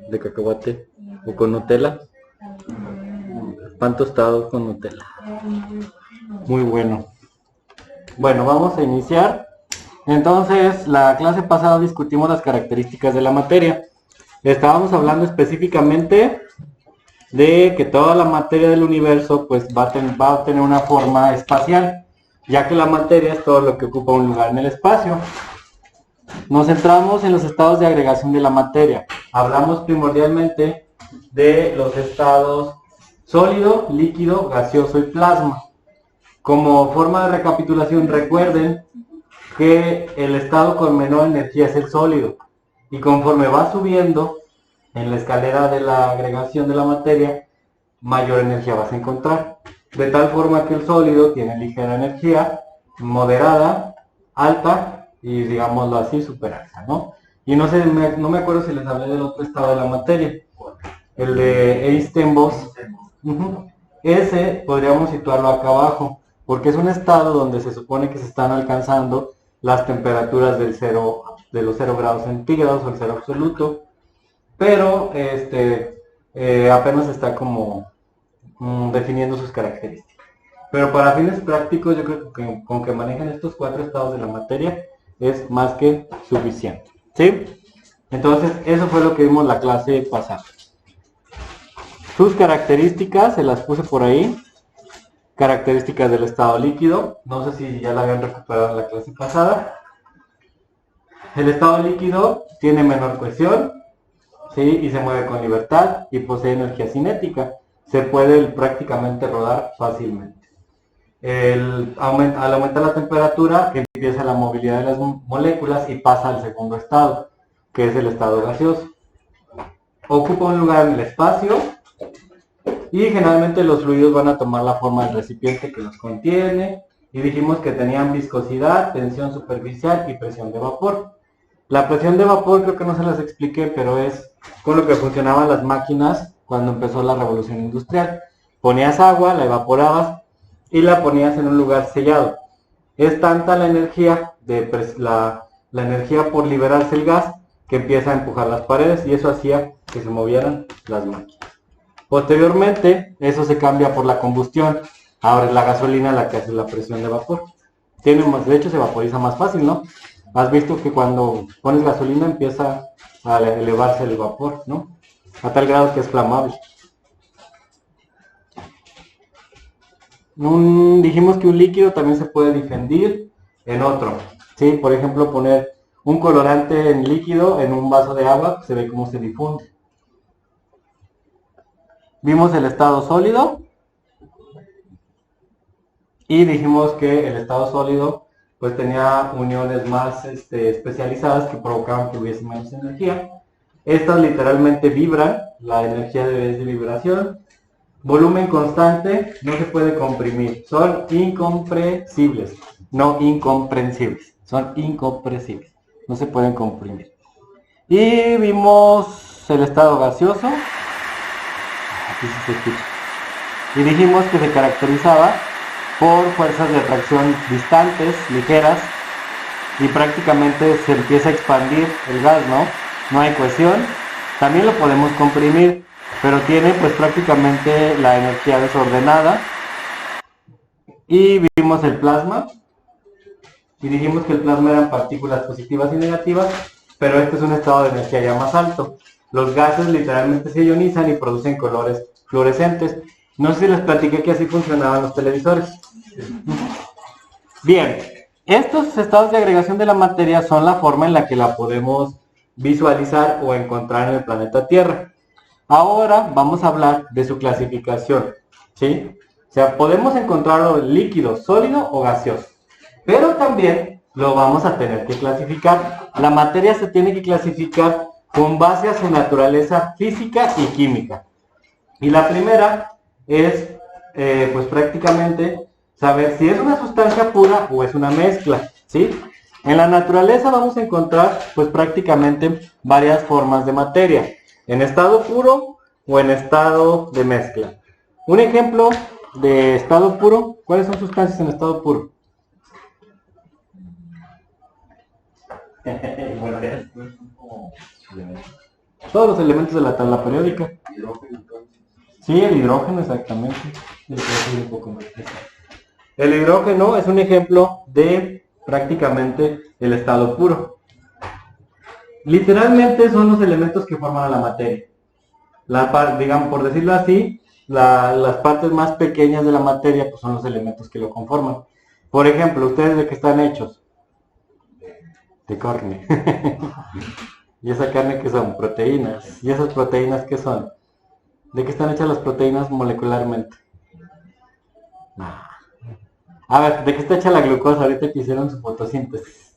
De cacahuate o con Nutella. Pan tostado con Nutella. Muy bueno. Bueno, vamos a iniciar. Entonces, la clase pasada discutimos las características de la materia. Estábamos hablando específicamente de que toda la materia del universo pues va a tener una forma espacial, ya que la materia es todo lo que ocupa un lugar en el espacio. Nos centramos en los estados de agregación de la materia. Hablamos primordialmente de los estados sólido, líquido, gaseoso y plasma. Como forma de recapitulación, recuerden que el estado con menor energía es el sólido, y conforme va subiendo en la escalera de la agregación de la materia, mayor energía vas a encontrar. De tal forma que el sólido tiene ligera energía, moderada, alta y digámoslo así, super alta, ¿no? Y no me acuerdo si les hablé del otro estado de la materia, el de Einstein-Bose. Ese podríamos situarlo acá abajo, porque es un estado donde se supone que se están alcanzando las temperaturas de los 0 grados centígrados o el cero absoluto, pero apenas está como definiendo sus características. Pero para fines prácticos yo creo que con que manejen estos 4 estados de la materia es más que suficiente, ¿sí? Entonces eso fue lo que vimos la clase pasada. Sus características se las puse por ahí. Características del estado líquido, no sé si ya la habían recuperado en la clase pasada. El estado líquido tiene menor cohesión, ¿sí? Y se mueve con libertad y posee energía cinética. Se puede prácticamente rodar fácilmente. Al aumentar la temperatura empieza la movilidad de las moléculas y pasa al segundo estado, que es el estado gaseoso. Ocupa un lugar en el espacio y generalmente los fluidos van a tomar la forma del recipiente que los contiene, y dijimos que tenían viscosidad, tensión superficial y presión de vapor. La presión de vapor creo que no se las expliqué, pero es con lo que funcionaban las máquinas cuando empezó la revolución industrial. Ponías agua, la evaporabas y la ponías en un lugar sellado. Es tanta la energía, la energía por liberarse el gas, que empieza a empujar las paredes, y eso hacía que se movieran las máquinas. Posteriormente, eso se cambia por la combustión. Ahora es la gasolina la que hace la presión de vapor. De hecho, se vaporiza más fácil, ¿no? Has visto que cuando pones gasolina empieza a elevarse el vapor, ¿no? A tal grado que es flamable. Dijimos que un líquido también se puede difundir en otro, ¿sí? Por ejemplo, poner un colorante en líquido en un vaso de agua, se ve cómo se difunde. Vimos el estado sólido y dijimos que el estado sólido pues tenía uniones más especializadas que provocaban que hubiese menos energía. Estas literalmente vibran, la energía es de vibración. Volumen constante, no se puede comprimir, son incompresibles, no incomprensibles, son incompresibles, no se pueden comprimir. Y vimos el estado gaseoso. Aquí sí se escucha. Y dijimos que se caracterizaba por fuerzas de atracción distantes, ligeras, y prácticamente se empieza a expandir el gas, ¿no? No hay cohesión. También lo podemos comprimir, pero tiene pues prácticamente la energía desordenada. Y vimos el plasma, y dijimos que el plasma eran partículas positivas y negativas, pero este es un estado de energía ya más alto. Los gases literalmente se ionizan y producen colores fluorescentes. No sé si les platiqué que así funcionaban los televisores. Bien, estos estados de agregación de la materia son la forma en la que la podemos visualizar o encontrar en el planeta Tierra. Ahora vamos a hablar de su clasificación, ¿sí? O sea, podemos encontrarlo líquido, sólido o gaseoso, pero también lo vamos a tener que clasificar. La materia se tiene que clasificar con base a su naturaleza física y química. Y la primera es, pues prácticamente, saber si es una sustancia pura o es una mezcla, ¿sí? En la naturaleza vamos a encontrar, pues prácticamente, varias formas de materia, en estado puro o en estado de mezcla. Un ejemplo de estado puro, ¿cuáles son sustancias en estado puro? Bueno, Todos los elementos de la tabla periódica. Sí, el hidrógeno, exactamente. El hidrógeno es un ejemplo de prácticamente el estado puro. Literalmente son los elementos que forman a la materia. Digamos, por decirlo así, las partes más pequeñas de la materia pues son los elementos que lo conforman. Por ejemplo, ¿ustedes de qué están hechos? De carne. ¿Y esa carne qué son? Proteínas. ¿Y esas proteínas qué son? ¿De qué están hechas las proteínas molecularmente? A ver, ¿de qué está hecha la glucosa ahorita que hicieron su fotosíntesis?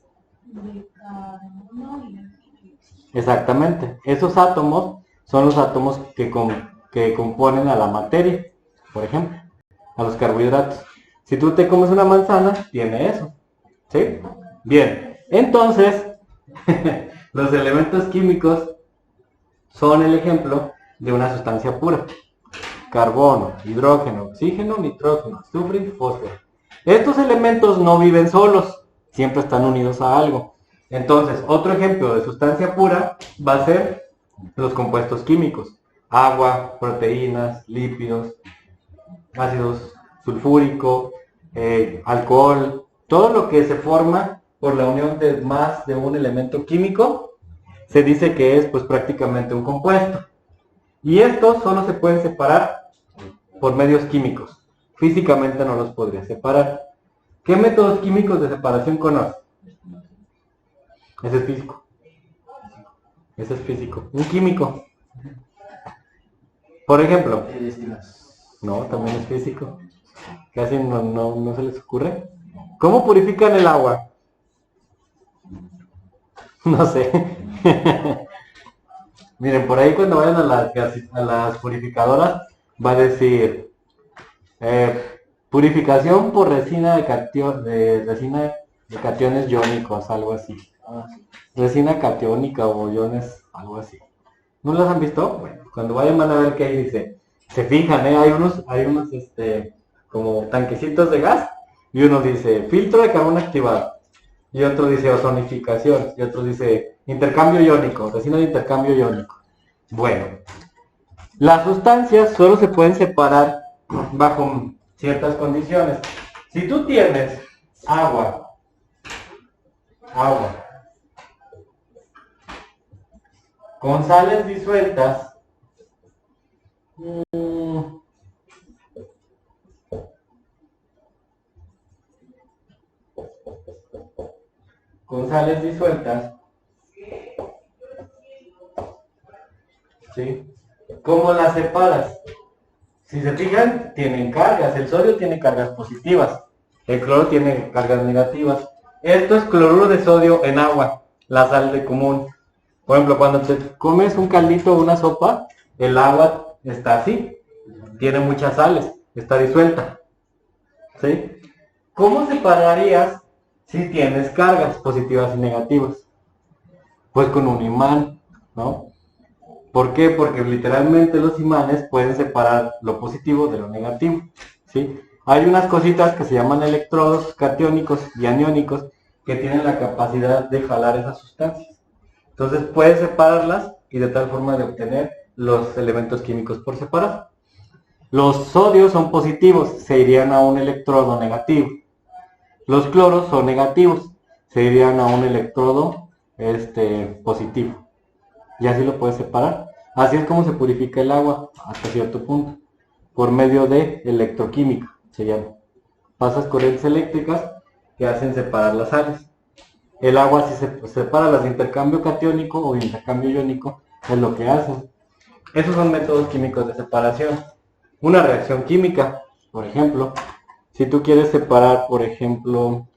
Exactamente. Esos átomos son los átomos que componen a la materia, por ejemplo, a los carbohidratos. Si tú te comes una manzana, tiene eso. ¿Sí? Bien. Entonces, los elementos químicos son el ejemplo de una sustancia pura. Carbono, hidrógeno, oxígeno, nitrógeno, azufre y fósforo. Estos elementos no viven solos, siempre están unidos a algo. Entonces, otro ejemplo de sustancia pura va a ser los compuestos químicos. Agua, proteínas, lípidos, ácidos sulfúrico, alcohol, todo lo que se forma por la unión de más de un elemento químico, se dice que es pues prácticamente un compuesto. Y estos solo se pueden separar por medios químicos. Físicamente no los podría separar. ¿Qué métodos químicos de separación conoces? Ese es físico. Ese es físico. Un químico. Por ejemplo. No, también es físico. Casi no se les ocurre. ¿Cómo purifican el agua? No sé. Miren, por ahí cuando vayan a las purificadoras va a decir purificación por resina resina de cationes iónicos, algo así. Resina catiónica o iones, algo así. ¿No las han visto? Bueno, cuando vayan van a ver que ahí dice, se fijan, hay unos como tanquecitos de gas y uno dice filtro de carbono activado y otro dice ozonificación y otro dice intercambio iónico, resina de intercambio iónico. Bueno, las sustancias solo se pueden separar bajo ciertas condiciones. Si tú tienes agua con sales disueltas, ¿sí? ¿Cómo las separas? Si se fijan, tienen cargas. El sodio tiene cargas positivas. El cloro tiene cargas negativas. Esto es cloruro de sodio en agua, la sal de común. Por ejemplo, cuando te comes un caldito o una sopa, el agua está así. Tiene muchas sales, está disuelta. ¿Sí? ¿Cómo separarías si tienes cargas positivas y negativas? Pues con un imán, ¿no? ¿Por qué? Porque literalmente los imanes pueden separar lo positivo de lo negativo, ¿sí? Hay unas cositas que se llaman electrodos catiónicos y aniónicos que tienen la capacidad de jalar esas sustancias. Entonces puedes separarlas y de tal forma de obtener los elementos químicos por separado. Los sodios son positivos, se irían a un electrodo negativo. Los cloros son negativos, se irían a un electrodo positivo. Y así lo puedes separar. Así es como se purifica el agua hasta cierto punto. Por medio de electroquímica, se llama. Pasas corrientes eléctricas que hacen separar las sales. El agua si se separa las de intercambio catiónico o de intercambio iónico, es lo que hacen. Esos son métodos químicos de separación. Una reacción química, por ejemplo, si tú quieres separar, por ejemplo,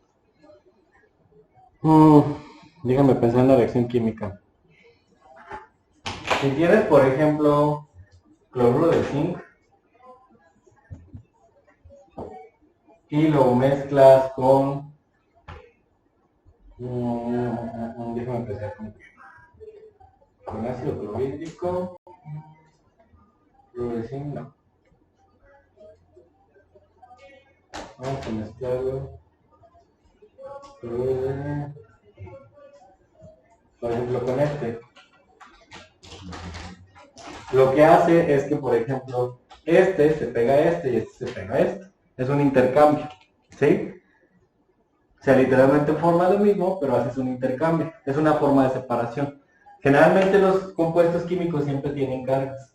déjame pensar en la reacción química. Si tienes, por ejemplo, cloruro de zinc y lo mezclas con, déjame empezar con ácido clorhídrico, cloruro de zinc, no. Vamos a mezclarlo, por ejemplo, con lo que hace es que, por ejemplo, este se pega a este y este se pega a este. Es un intercambio, ¿sí? O sea, literalmente forma lo mismo, pero haces un intercambio. Es una forma de separación. Generalmente los compuestos químicos siempre tienen cargas.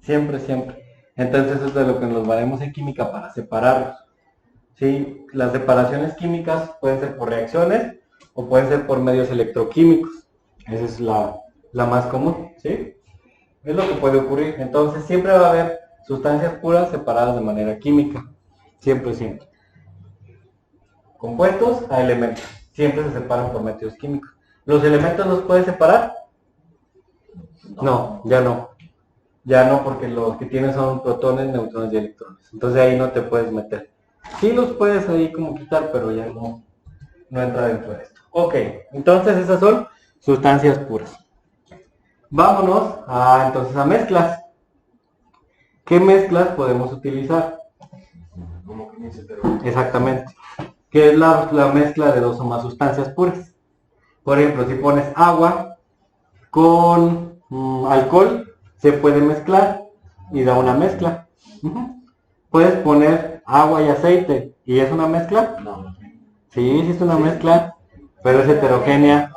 Siempre, siempre. Entonces eso es de lo que nos valemos en química para separarlos. ¿Sí? Las separaciones químicas pueden ser por reacciones o pueden ser por medios electroquímicos. Esa es la más común, ¿sí? Es lo que puede ocurrir. Entonces siempre va a haber sustancias puras separadas de manera química. Siempre, siempre. Compuestos a elementos. Siempre se separan por métodos químicos. ¿Los elementos los puedes separar? No, ya no. Ya no, porque los que tienes son protones, neutrones y electrones. Entonces ahí no te puedes meter. Sí los puedes ahí como quitar, pero ya no entra dentro de esto. Ok, entonces esas son sustancias puras. Vámonos entonces a mezclas. ¿Qué mezclas podemos utilizar? Exactamente. ¿Qué es la mezcla de dos o más sustancias puras? Por ejemplo, si pones agua con alcohol, se puede mezclar y da una mezcla. Puedes poner agua y aceite y es una mezcla. No. Sí, es una mezcla, pero es heterogénea.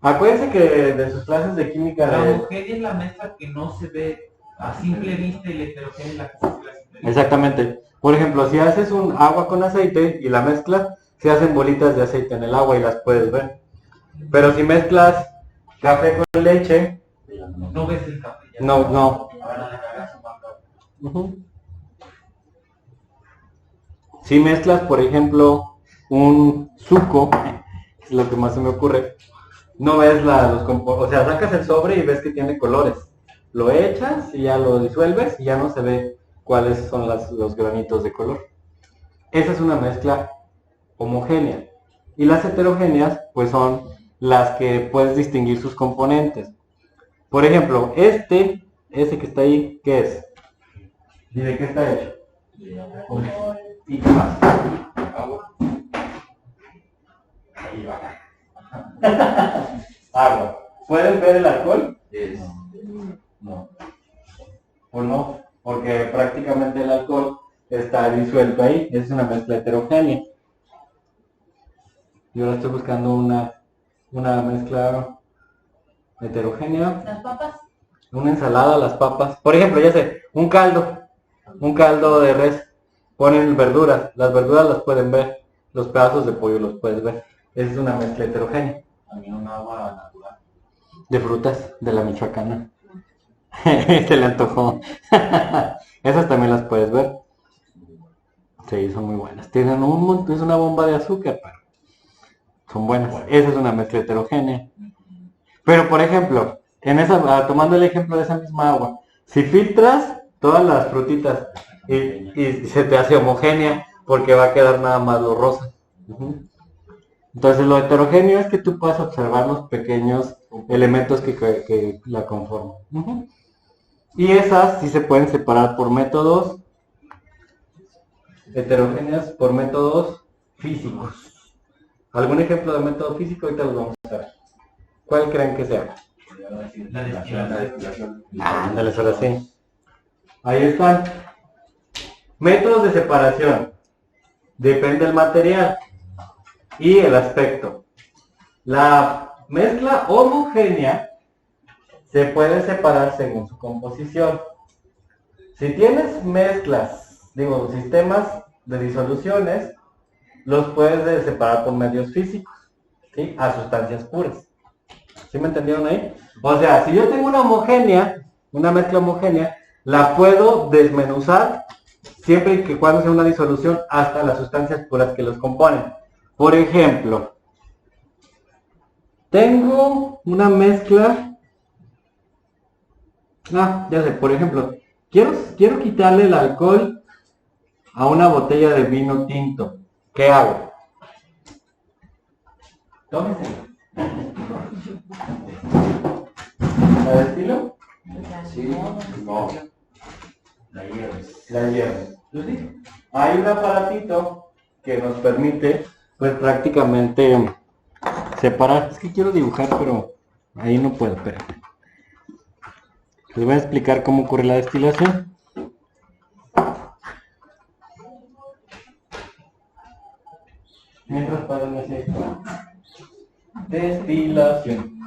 Acuérdense que de sus clases de química... La homogénea es la mezcla que no se ve a simple vista y la heterogénea es la que se ve a simple vista. Exactamente. Por ejemplo, si haces un agua con aceite y la mezclas, se hacen bolitas de aceite en el agua y las puedes ver. Pero si mezclas café con leche... No ves el café. No. Si mezclas, por ejemplo, un suco, es lo que más se me ocurre, no ves los compuestos, o sea, sacas el sobre y ves que tiene colores. Lo echas y ya lo disuelves y ya no se ve cuáles son los granitos de color. Esa es una mezcla homogénea. Y las heterogéneas, pues son las que puedes distinguir sus componentes. Por ejemplo, ese que está ahí, ¿qué es? ¿Y de qué está hecho? ¿Y qué más? Agua. Ahí va. Agua. ¿Pueden ver el alcohol? No. ¿O no? Porque prácticamente el alcohol está disuelto ahí. Es una mezcla heterogénea. Yo ahora estoy buscando una mezcla heterogénea. Las papas. Una ensalada, las papas. Por ejemplo, ya sé, un caldo de res. Ponen verduras. Las verduras las pueden ver. Los pedazos de pollo los puedes ver. Esa es una mezcla heterogénea. También un agua natural. De frutas de la Michoacana. Se le antojó. Esas también las puedes ver. Sí, son muy buenas. Tienen es una bomba de azúcar, pero son buenas. Esa es una mezcla heterogénea. Pero por ejemplo, tomando el ejemplo de esa misma agua, si filtras todas las frutitas y se te hace homogénea, porque va a quedar nada más lo rosa. Entonces lo heterogéneo es que tú puedas observar los pequeños elementos que la conforman. Y esas sí se pueden separar por métodos heterogéneas, por métodos físicos. ¿Algún ejemplo de método físico? Ahorita los vamos a ver. ¿Cuál creen que sea? La destilación. Ándale, ahora sí. Ahí están. Métodos de separación. Depende del material y el aspecto. La mezcla homogénea se puede separar según su composición. Si tienes sistemas de disoluciones, los puedes separar por medios físicos, ¿sí? A sustancias puras. ¿Sí me entendieron ahí? O sea, si yo tengo una mezcla homogénea, la puedo desmenuzar siempre y cuando sea una disolución hasta las sustancias puras que los componen. Por ejemplo, tengo una mezcla... ya sé, por ejemplo, quiero quitarle el alcohol a una botella de vino tinto. ¿Qué hago? Tómese. ¿La destilo? Sí. No. La hierves. La hierves. Hay un aparatito que nos permite, pues prácticamente separar. Es que quiero dibujar, pero ahí no puedo, pero Les voy a explicar cómo ocurre la destilación. Mientras pagan así. Destilación.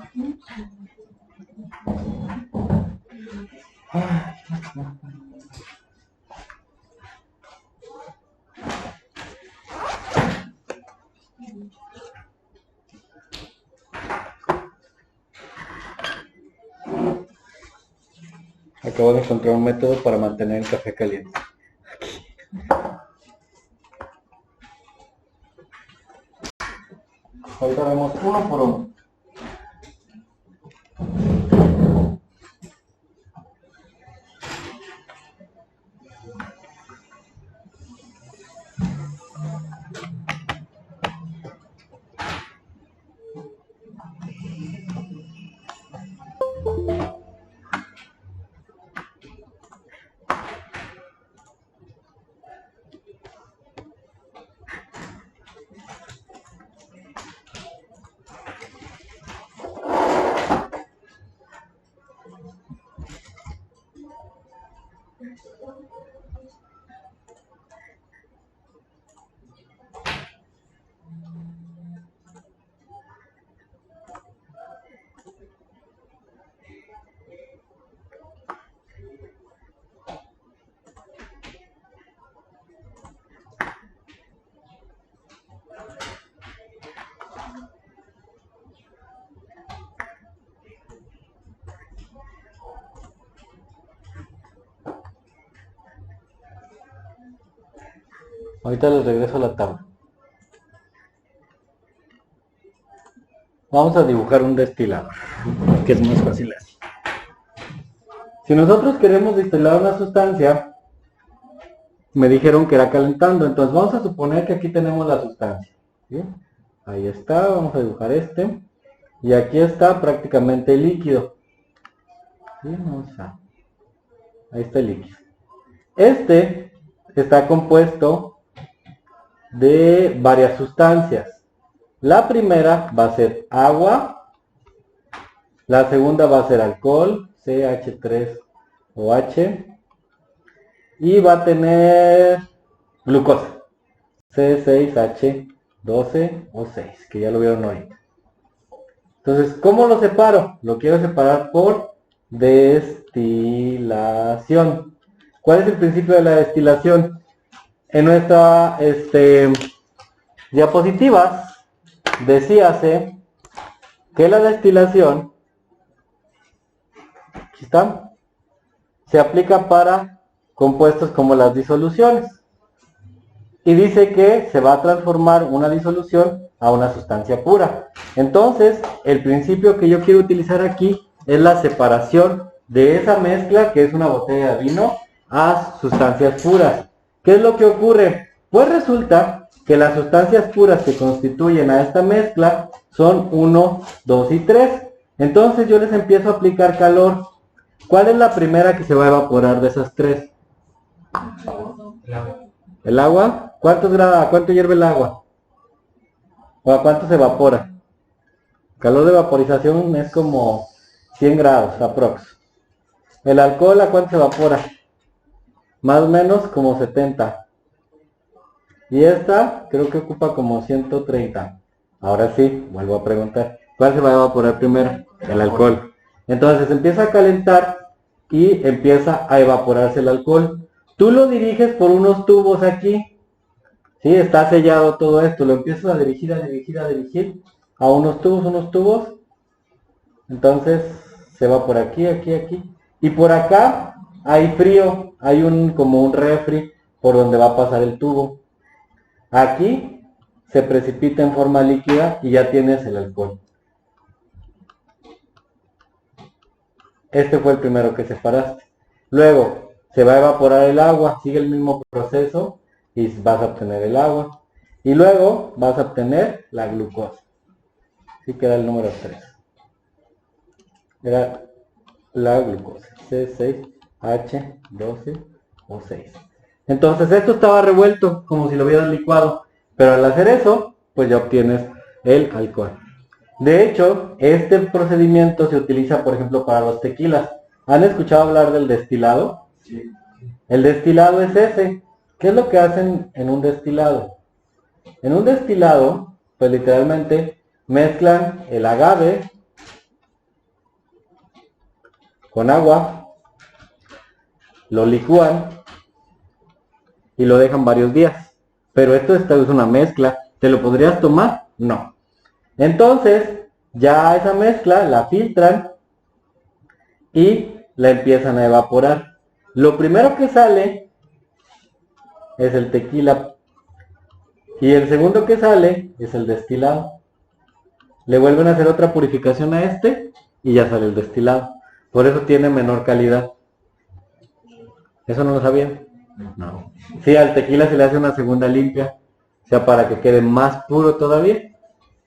Acabo de encontrar un método para mantener el café caliente. Ahorita vemos uno por uno. Ahorita les regreso a la tabla. Vamos a dibujar un destilado, que es más fácil así. Si nosotros queremos destilar una sustancia, me dijeron que era calentando, entonces vamos a suponer que aquí tenemos la sustancia. ¿Sí? Ahí está, vamos a dibujar este. Y aquí está prácticamente el líquido. ¿Sí? Ahí está el líquido. Este está compuesto de varias sustancias. La primera va a ser agua, la segunda va a ser alcohol, CH3OH, y va a tener glucosa, C6H12O6, que ya lo vieron ahorita. Entonces, ¿cómo lo separo? Lo quiero separar por destilación. ¿Cuál es el principio de la destilación? En nuestra diapositivas decíase que la destilación, aquí está, se aplica para compuestos como las disoluciones. Y dice que se va a transformar una disolución a una sustancia pura. Entonces, el principio que yo quiero utilizar aquí es la separación de esa mezcla, que es una botella de vino, a sustancias puras. ¿Qué es lo que ocurre? Pues resulta que las sustancias puras que constituyen a esta mezcla son 1, 2 y 3. Entonces yo les empiezo a aplicar calor. ¿Cuál es la primera que se va a evaporar de esas tres? ¿El agua? ¿Cuántos grados? ¿A cuánto hierve el agua? ¿O a cuánto se evapora? Calor de vaporización es como 100 grados aprox. ¿El alcohol a cuánto se evapora? Más o menos como 70. Y esta creo que ocupa como 130. Ahora sí, vuelvo a preguntar. ¿Cuál se va a evaporar primero? El alcohol. Entonces empieza a calentar y empieza a evaporarse el alcohol. Tú lo diriges por unos tubos aquí. ¿Sí? Está sellado todo esto. Lo empiezas a dirigir a unos tubos. Entonces se va por aquí, aquí. Y por acá hay frío. Hay como un refri por donde va a pasar el tubo. Aquí se precipita en forma líquida y ya tienes el alcohol. Este fue el primero que separaste. Luego se va a evaporar el agua, sigue el mismo proceso y vas a obtener el agua. Y luego vas a obtener la glucosa. Así queda el número 3. Era la glucosa, C6H12O6. Entonces esto estaba revuelto como si lo hubieras licuado, pero al hacer eso, pues ya obtienes el alcohol. De hecho, este procedimiento se utiliza, por ejemplo, para los tequilas. ¿Han escuchado hablar del destilado? Sí. El destilado es ese. ¿Qué es lo que hacen en un destilado? En un destilado, pues literalmente mezclan el agave con agua, lo licúan y lo dejan varios días. Pero esto es una mezcla. ¿Te lo podrías tomar? No. Entonces, ya esa mezcla la filtran y la empiezan a evaporar. Lo primero que sale es el tequila y el segundo que sale es el destilado. Le vuelven a hacer otra purificación a este y ya sale el destilado. Por eso tiene menor calidad. ¿Eso no lo sabían? No. Sí, al tequila se le hace una segunda limpia, o sea, para que quede más puro todavía.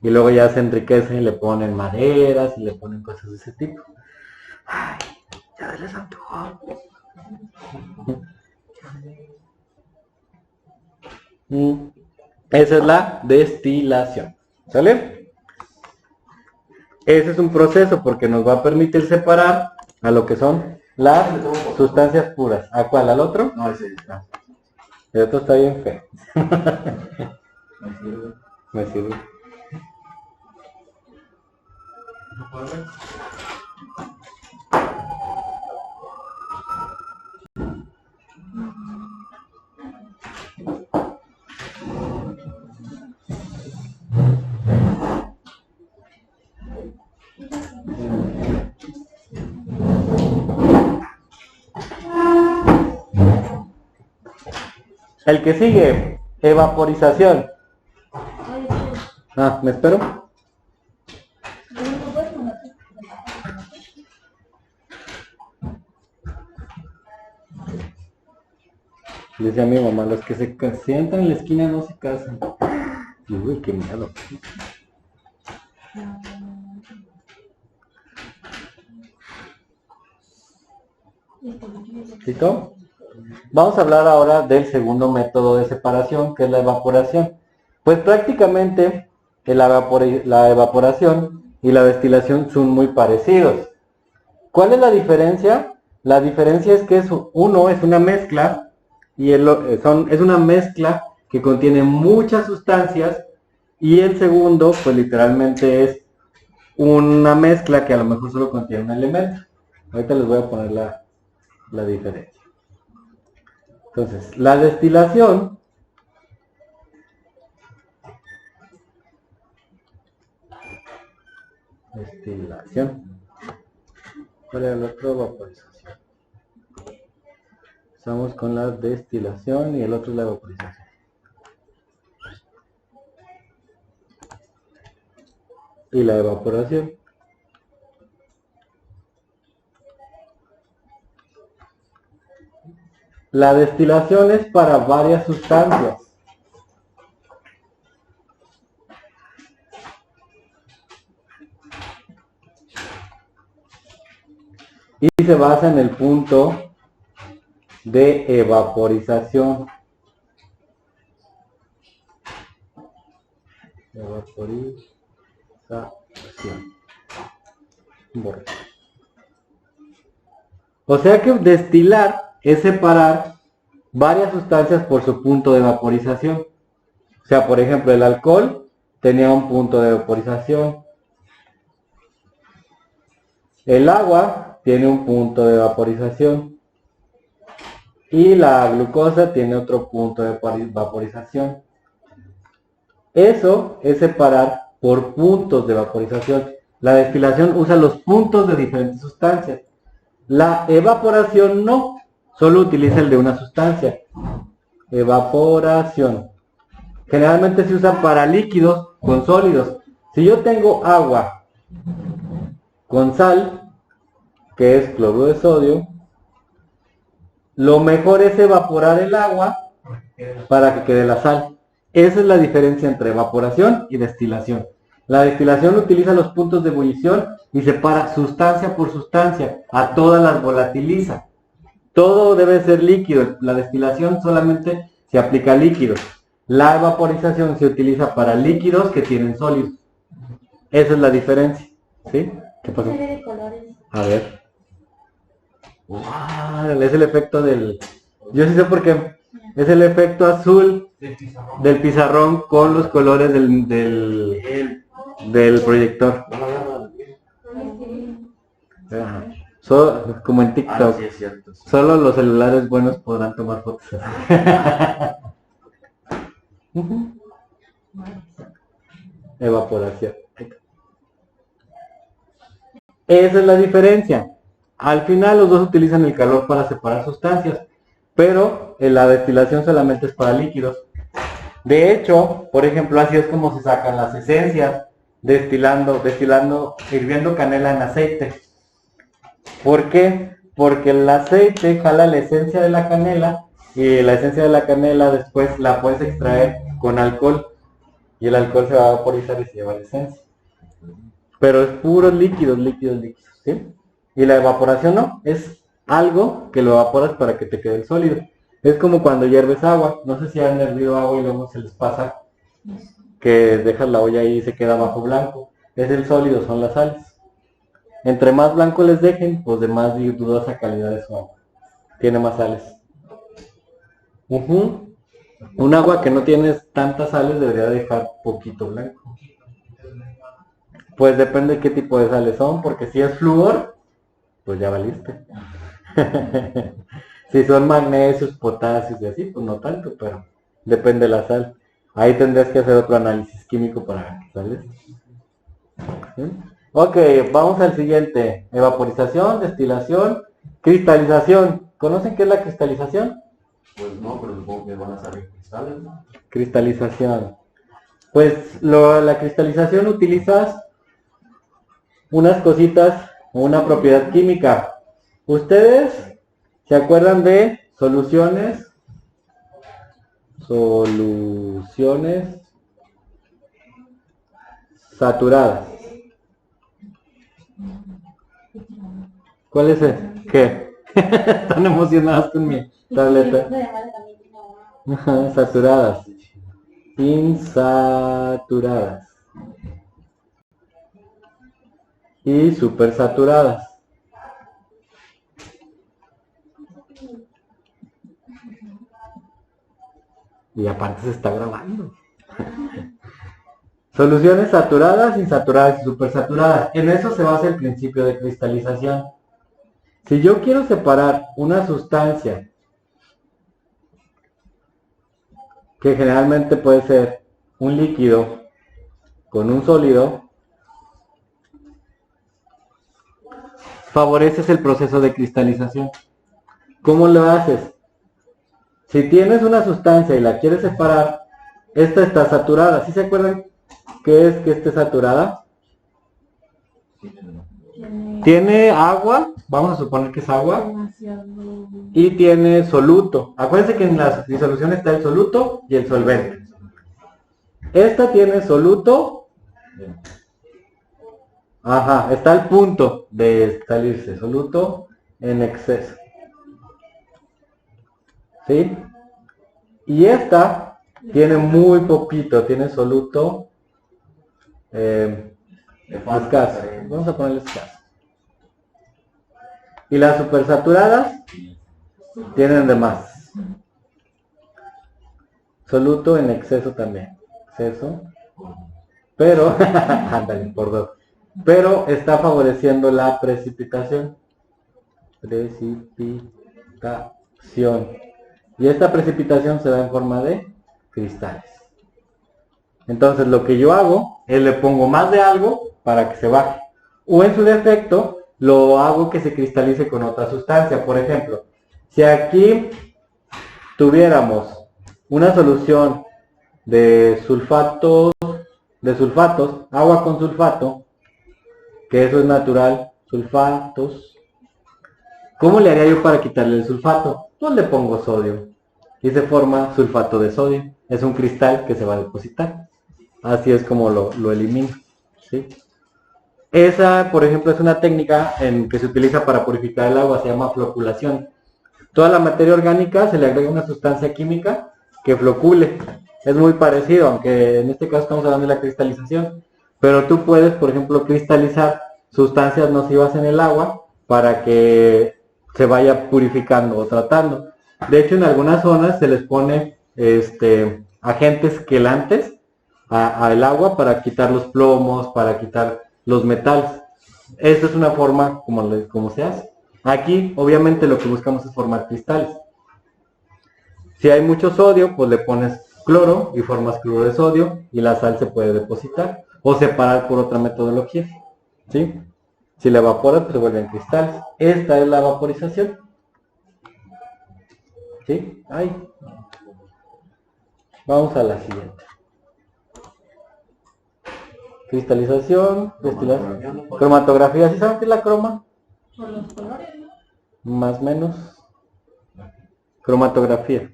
Y luego ya se enriquece y le ponen maderas y le ponen cosas de ese tipo. Ay, ya les antojó. Esa es la destilación. ¿Sale? Ese es un proceso porque nos va a permitir separar a lo que son las sustancias puras. ¿A cuál? ¿Al otro? No, ese está. El otro está bien feo. Me sirve. Me sirve. ¿No puedo ver? El que sigue, evaporización. Ah, ¿me espero? Decía mi mamá, los que se sientan en la esquina no se casan. Uy, qué miedo. ¿Listo? Vamos a hablar ahora del segundo método de separación, que es la evaporación. Pues prácticamente la evaporación y la destilación son muy parecidos. ¿Cuál es la diferencia? La diferencia es que uno es una mezcla y es una mezcla que contiene muchas sustancias y el segundo pues literalmente es una mezcla que a lo mejor solo contiene un elemento. Ahorita les voy a poner la diferencia. Entonces, la destilación ¿cuál era el otro? Vaporización. Estamos con la destilación y el otro es la vaporización. Y la evaporación. La destilación es para varias sustancias. Y se basa en el punto de evaporización. O sea que destilar es separar varias sustancias por su punto de vaporización. O sea, por ejemplo, el alcohol tenía un punto de vaporización. El agua tiene un punto de vaporización. Y la glucosa tiene otro punto de vaporización. Eso es separar por puntos de vaporización. La destilación usa los puntos de diferentes sustancias. La evaporación no, solo utiliza el de una sustancia. Evaporación. Generalmente se usa para líquidos con sólidos. Si yo tengo agua con sal, que es cloruro de sodio, lo mejor es evaporar el agua para que quede la sal. Esa es la diferencia entre evaporación y destilación. La destilación utiliza los puntos de ebullición y separa sustancia por sustancia, a todas las volatiliza. Todo debe ser líquido. La destilación solamente se aplica a líquidos. La evaporización se utiliza para líquidos que tienen sólidos. Esa es la diferencia. ¿Sí? ¿Qué pasó? A ver. Es el efecto del... Yo sí sé por qué. Es el efecto azul del pizarrón con los colores del proyector. Ajá. Como en TikTok. Sí, es cierto. Sí. Solo los celulares buenos podrán tomar fotos. Evaporación. Esa es la diferencia. Al final los dos utilizan el calor para separar sustancias, pero en la destilación solamente es para líquidos. De hecho, por ejemplo, así es como se sacan las esencias, destilando, hirviendo canela en aceite. ¿Por qué? Porque el aceite jala la esencia de la canela y la esencia de la canela después la puedes extraer con alcohol y el alcohol se va a vaporizar y se lleva la esencia. Pero es puros líquidos, ¿sí? Y la evaporación no, es algo que lo evaporas para que te quede el sólido. Es como cuando hierves agua, no sé si han hervido agua y luego se les pasa que dejas la olla ahí y se queda bajo blanco. Es el sólido, son las sales. Entre más blanco les dejen, pues de más dudosa calidad es su agua. Tiene más sales. Un agua que no tiene tantas sales debería dejar poquito blanco. Pues depende de qué tipo de sales son, porque si es flúor, pues ya valiste. Si son magnesios, potasios y así, pues no tanto, pero depende de la sal. Ahí tendrías que hacer otro análisis químico para ver qué sales. ¿Sí? Ok, vamos al siguiente. Evaporización, destilación, cristalización. ¿Conocen qué es la cristalización? Pues no, pero supongo que van a salir cristales, ¿no? Cristalización. Pues la cristalización utilizas unas cositas o una propiedad química. ¿Ustedes se acuerdan de soluciones saturadas? ¿Cuál es el? ¿Qué? Están emocionados con mi tableta. Saturadas. Insaturadas. Y supersaturadas. Y aparte se está grabando. Soluciones saturadas, insaturadas y supersaturadas. En eso se basa el principio de cristalización. Si yo quiero separar una sustancia, que generalmente puede ser un líquido con un sólido, favoreces el proceso de cristalización. ¿Cómo lo haces? Si tienes una sustancia y la quieres separar, esta está saturada. ¿Sí se acuerdan qué es que esté saturada? Tiene agua, vamos a suponer que es agua, y tiene soluto. Acuérdense que en la disolución está el soluto y el solvente. Esta tiene soluto, está al punto de salirse, soluto en exceso. ¿Sí? Y esta tiene muy poquito, tiene soluto escaso. Vamos a ponerle escaso. Y las supersaturadas tienen de más. Soluto en exceso también. Exceso. Pero, ándale, por dos. Pero está favoreciendo la precipitación. Precipitación. Y esta precipitación se da en forma de cristales. Entonces lo que yo hago es le pongo más de algo para que se baje. O en su defecto, lo hago que se cristalice con otra sustancia. Por ejemplo, si aquí tuviéramos una solución de sulfatos, agua con sulfato, que eso es natural, sulfatos. ¿Cómo le haría yo para quitarle el sulfato? Pues le pongo sodio y se forma sulfato de sodio. Es un cristal que se va a depositar. Así es como lo elimino, ¿sí? Esa, por ejemplo, es una técnica que se utiliza para purificar el agua, se llama floculación. Toda la materia orgánica se le agrega una sustancia química que flocule. Es muy parecido, aunque en este caso estamos hablando de la cristalización. Pero tú puedes, por ejemplo, cristalizar sustancias nocivas en el agua para que se vaya purificando o tratando. De hecho, en algunas zonas se les pone agentes quelantes al agua para quitar los plomos, para quitar los metales. Esta es una forma como se hace. Aquí, obviamente, lo que buscamos es formar cristales. Si hay mucho sodio, pues le pones cloro y formas cloro de sodio y la sal se puede depositar o separar por otra metodología, ¿sí? Si la evaporas, pues se vuelven cristales. Esta es la vaporización. ¿Sí? Ahí. Vamos a la siguiente. Cristalización, destilación, cromatografía. ¿Sí saben qué es la croma? Por los colores, ¿no? Más o menos. Cromatografía.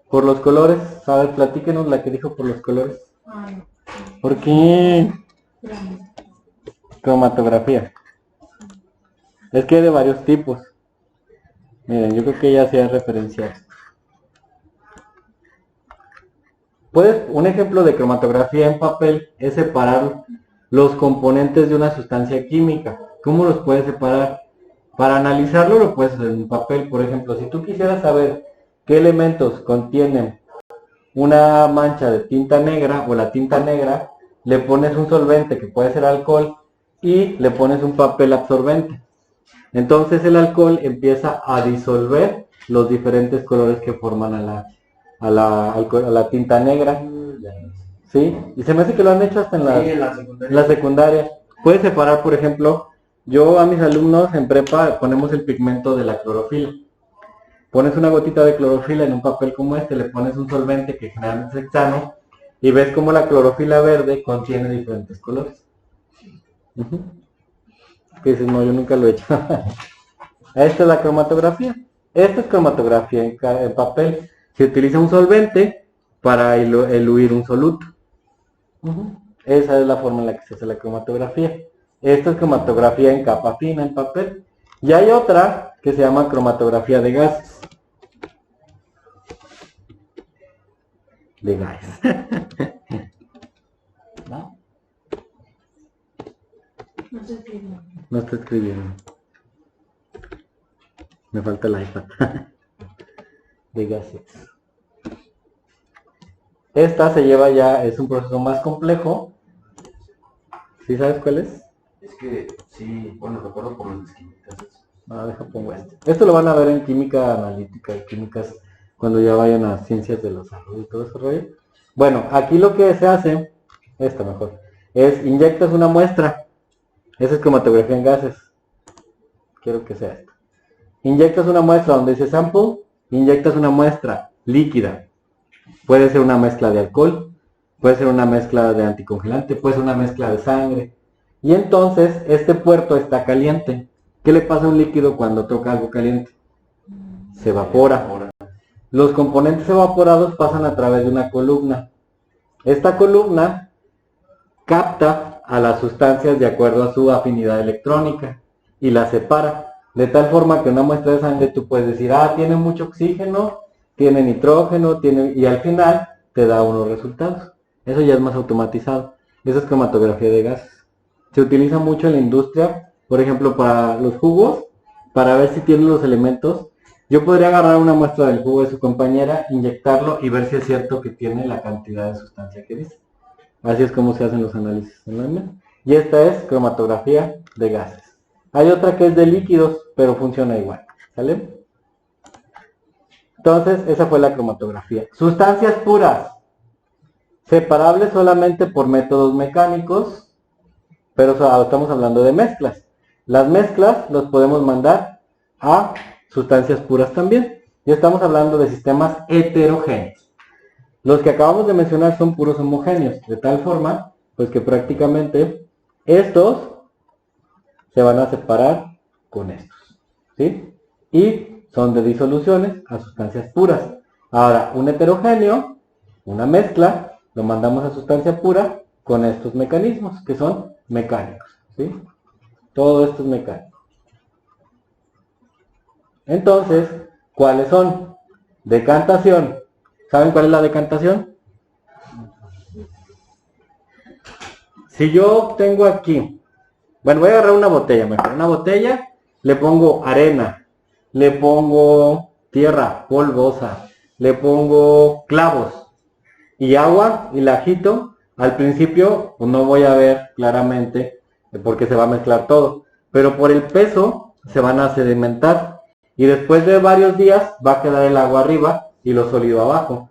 Por los colores. A ver, platíquenos la que dijo por los colores. Ay, ¿Por qué? grande. Cromatografía. Es que hay de varios tipos. Miren, yo creo que ya se ha referenciado. Un ejemplo de cromatografía en papel es separar los componentes de una sustancia química. ¿Cómo los puedes separar? Para analizarlo lo puedes hacer en papel. Por ejemplo, si tú quisieras saber qué elementos contienen una mancha de tinta negra o la tinta negra, le pones un solvente que puede ser alcohol y le pones un papel absorbente. Entonces el alcohol empieza a disolver los diferentes colores que forman a la tinta negra. ¿Sí? Y se me hace que lo han hecho hasta en la secundaria. Puedes separar, por ejemplo, yo a mis alumnos en prepa ponemos el pigmento de la clorofila. Pones una gotita de clorofila en un papel como este, le pones un solvente que generalmente es hexano y ves como la clorofila verde contiene diferentes colores. Que dices, no, yo nunca lo he hecho. Esta es la cromatografía. Esta es cromatografía en papel. Se utiliza un solvente para eluir un soluto. Esa es la forma en la que se hace la cromatografía. Esta es cromatografía en capa fina en papel. Y hay otra que se llama cromatografía de gases. De gases. ¿No? No sé si no. No está escribiendo. Me falta el iPad. De gases. Esta se lleva ya, es un proceso más complejo. ¿Sí sabes cuál es? Es que sí, bueno, recuerdo por las químicas. Deja pongo este. Esto lo van a ver en química analítica y químicas cuando ya vayan a ciencias de la salud y todo ese rollo. Bueno, aquí lo que se hace, esta mejor, es inyectas una muestra. Esa es cromatografía en gases. Quiero que sea esto. Inyectas una muestra donde dice sample, inyectas una muestra líquida. Puede ser una mezcla de alcohol, puede ser una mezcla de anticongelante, puede ser una mezcla de sangre. Y entonces este puerto está caliente. ¿Qué le pasa a un líquido cuando toca algo caliente? Se evapora. Los componentes evaporados pasan a través de una columna. Esta columna capta a las sustancias de acuerdo a su afinidad electrónica y las separa. De tal forma que una muestra de sangre tú puedes decir, tiene mucho oxígeno, tiene nitrógeno, y al final te da unos resultados. Eso ya es más automatizado. Esa es cromatografía de gases. Se utiliza mucho en la industria, por ejemplo, para los jugos, para ver si tienen los elementos. Yo podría agarrar una muestra del jugo de su compañera, inyectarlo y ver si es cierto que tiene la cantidad de sustancia que dice. Así es como se hacen los análisis en la MEM. Y esta es cromatografía de gases. Hay otra que es de líquidos, pero funciona igual. ¿Sale? Entonces, esa fue la cromatografía. Sustancias puras. Separables solamente por métodos mecánicos, pero estamos hablando de mezclas. Las mezclas los podemos mandar a sustancias puras también. Ya estamos hablando de sistemas heterogéneos. Los que acabamos de mencionar son puros homogéneos, de tal forma, pues que prácticamente estos se van a separar con estos, ¿sí? Y son de disoluciones a sustancias puras. Ahora, un heterogéneo, una mezcla, lo mandamos a sustancia pura con estos mecanismos, que son mecánicos, ¿sí? Todo esto es mecánico. Entonces, ¿cuáles son? Decantación. ¿Saben cuál es la decantación? Si yo tengo aquí, bueno, voy a agarrar una botella mejor. Una botella, le pongo arena, le pongo tierra polvosa, le pongo clavos y agua y la agito, al principio pues no voy a ver claramente porque se va a mezclar todo, pero por el peso se van a sedimentar y después de varios días va a quedar el agua arriba y lo sólido abajo.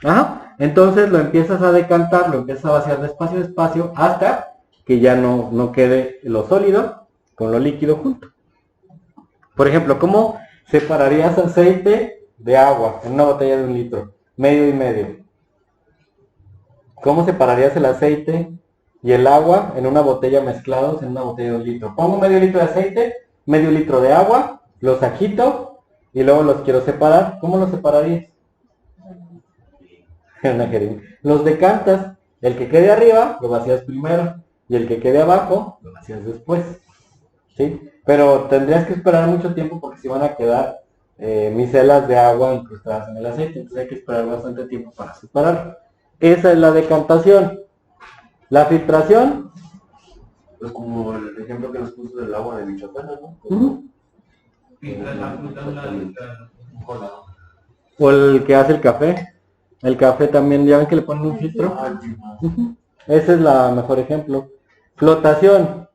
Ajá. Entonces lo empiezas a decantar, lo empiezas a vaciar despacio hasta que ya no quede lo sólido con lo líquido junto. Por ejemplo, ¿cómo separarías aceite de agua en una botella de 1 litro? Medio y medio. ¿Cómo separarías el aceite y el agua en una botella mezclados en una botella de 1 litro? Pongo medio litro de aceite, medio litro de agua, los agito y luego los quiero separar. ¿Cómo los separarías? Una jeringa. Los decantas, el que quede arriba lo vacías primero y el que quede abajo lo vacías después, ¿sí? Pero tendrías que esperar mucho tiempo porque si van a quedar micelas de agua incrustadas en el aceite, entonces hay que esperar bastante tiempo para separarlo. Esa es la decantación. La filtración, Pues como el ejemplo que nos puso del agua de Michoacán, ¿no? Filtrar la fruta, Un colado. o el que hace el café. El café también, ya ven que le ponen un filtro. Ese es la mejor ejemplo. Flotación.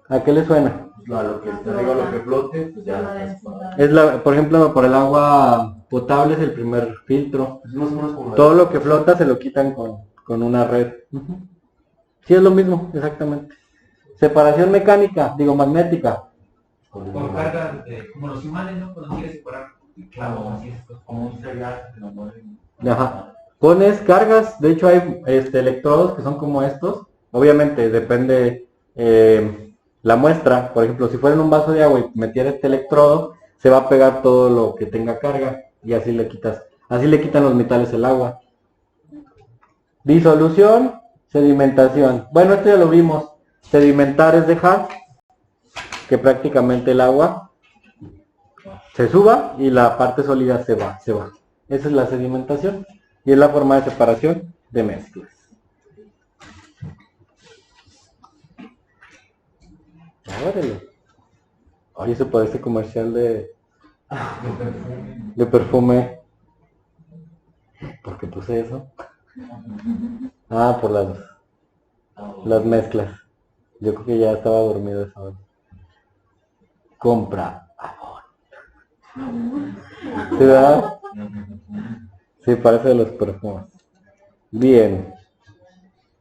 ¿A qué le suena? Lo que está arriba, lo que flote, pues ya. Es por ejemplo, por el agua potable es el primer filtro. Es más o menos como Todo lo que flota se lo quitan con una red. Sí, es lo mismo, exactamente. Separación mecánica, digo magnética. con cargas como los imanes, ¿no? Cuando quieres separar clavos, así es. como un cereal que lo mueven. Ajá. Pones cargas, de hecho hay electrodos que son como estos. Obviamente depende la muestra. Por ejemplo, si fuera en un vaso de agua y metiera este electrodo, se va a pegar todo lo que tenga carga y así le quitan los metales el agua. Disolución, sedimentación. Bueno, esto ya lo vimos. Sedimentar es dejar que prácticamente el agua se suba y la parte sólida se va. Esa es la sedimentación y es la forma de separación de mezclas. Órale. Oye, eso parece comercial de perfume. ¿Por qué puse eso? Ah, por las mezclas. Yo creo que ya estaba dormido esa hora. Compra Avon. ¿Sí, verdad? Sí, parece de los perfumes. Bien.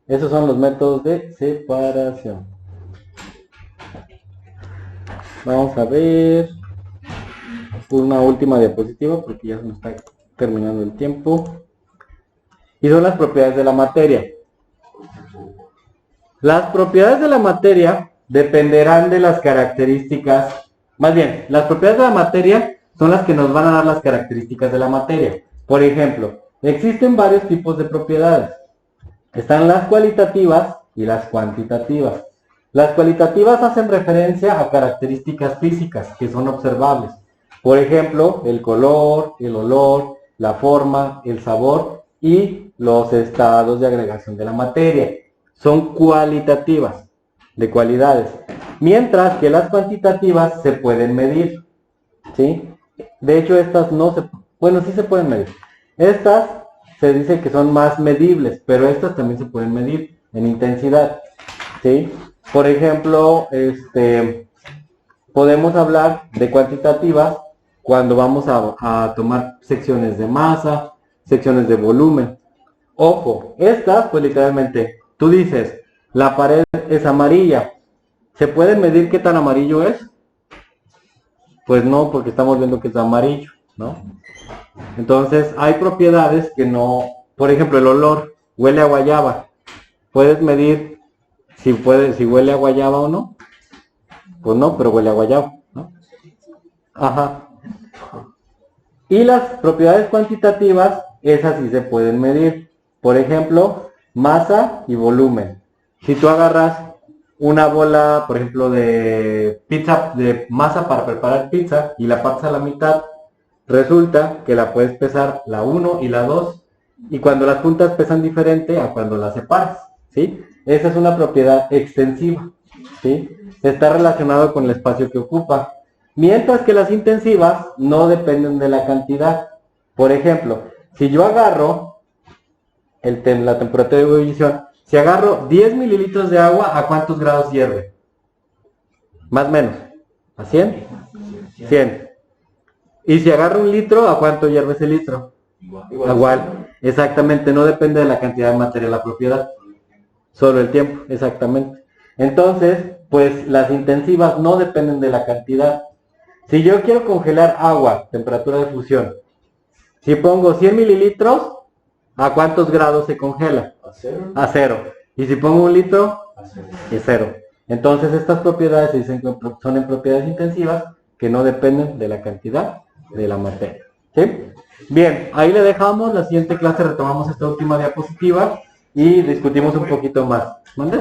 Esos son los métodos de separación. Vamos a ver una última diapositiva porque ya se nos está terminando el tiempo. Y son las propiedades de la materia. Las propiedades de la materia dependerán de las características, más bien, las propiedades de la materia son las que nos van a dar las características de la materia. Por ejemplo, existen varios tipos de propiedades. Están las cualitativas y las cuantitativas. Las cualitativas hacen referencia a características físicas que son observables. Por ejemplo, el color, el olor, la forma, el sabor y los estados de agregación de la materia. Son cualitativas, de cualidades. Mientras que las cuantitativas se pueden medir. ¿Sí? De hecho, estas no se... Bueno, sí se pueden medir. Estas se dice que son más medibles, pero estas también se pueden medir en intensidad. ¿Sí? Por ejemplo, podemos hablar de cuantitativas cuando vamos a tomar secciones de masa, secciones de volumen. Ojo, estas, pues literalmente, tú dices, la pared es amarilla. ¿Se puede medir qué tan amarillo es? Pues no, porque estamos viendo que es amarillo, ¿no? Entonces, hay propiedades que no... Por ejemplo, el olor huele a guayaba. ¿Puedes medir si huele a guayaba o no? Pues no, pero huele a guayaba, ¿no? Ajá. Y las propiedades cuantitativas, esas sí se pueden medir. Por ejemplo, masa y volumen. Si tú agarras una bola, por ejemplo, de pizza, de masa para preparar pizza y la partes a la mitad, resulta que la puedes pesar la 1 y la 2 y cuando las juntas pesan diferente a cuando las separas, ¿sí? Esa es una propiedad extensiva. ¿sí? Está relacionado con el espacio que ocupa. Mientras que las intensivas no dependen de la cantidad. Por ejemplo, si yo agarro la temperatura de ebullición, si agarro 10 mililitros de agua, ¿a cuántos grados hierve? Más o menos. ¿A 100? 100. Y si agarro un litro, ¿a cuánto hierve ese litro? Igual. Exactamente, no depende de la cantidad de materia la propiedad. Solo el tiempo, exactamente. Entonces, pues las intensivas no dependen de la cantidad. Si yo quiero congelar agua, temperatura de fusión, si pongo 100 mililitros, ¿a cuántos grados se congela? A 0. Y si pongo un litro, es 0. Entonces estas propiedades se dicen que son en propiedades intensivas que no dependen de la cantidad de la materia. ¿Sí? Bien, ahí le dejamos. La siguiente clase retomamos esta última diapositiva y discutimos un poquito más. ¿Mande?